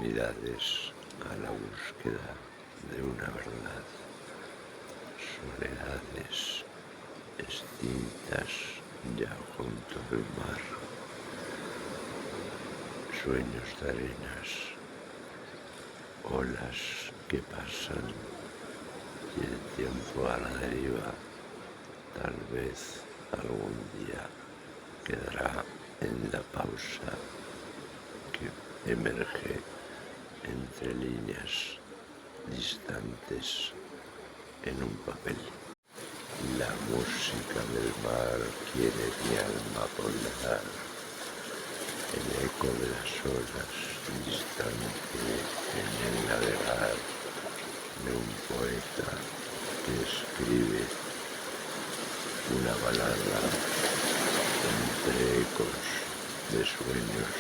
eternidades a la búsqueda de una verdad, soledades extintas ya junto al mar, sueños de arenas, olas que pasan y el tiempo a la deriva, tal vez algún día quedará en la pausa que emerge entre líneas distantes en un papel. La música del mar quiere mi alma pondrar, el eco de las olas distante en el navegar de un poeta que escribe una balada entre ecos de sueños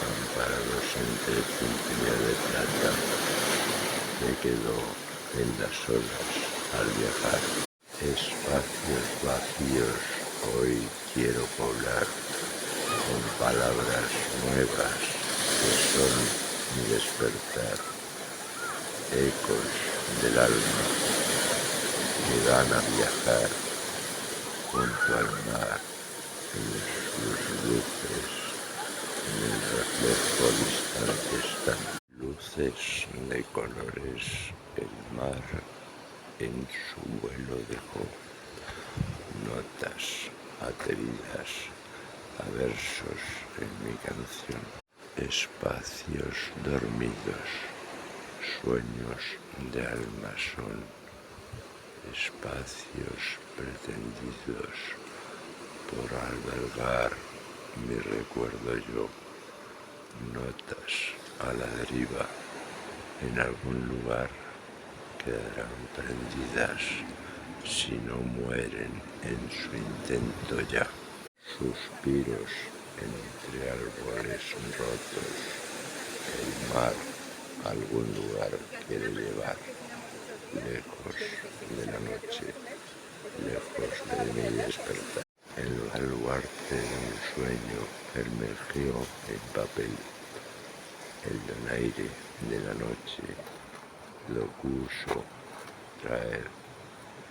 amparados entre puntillas de plata que quedó en las olas al viajar. Espacios vacíos hoy quiero poblar con palabras nuevas que son mi despertar, ecos del alma que dan a viajar junto al mar en sus luces, en el reflejo distante están luces de colores. El mar en su vuelo dejó notas ateridas a versos en mi canción, espacios dormidos, sueños de alma son, espacios pretendidos por albergar mi recuerdo yo, notas a la deriva en algún lugar quedarán prendidas si no mueren en su intento ya. Suspiros entre árboles rotos, el mar a algún lugar quiere llevar, lejos de la noche, lejos de mi despertar. El baluarte de un sueño emergió en papel, el donaire de la noche lo quiso traer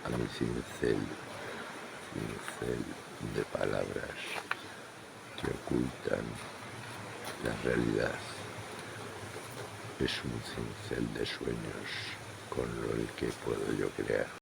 a mi cincel de palabras que ocultan la realidad. Es un cincel de sueños con el que puedo yo crear.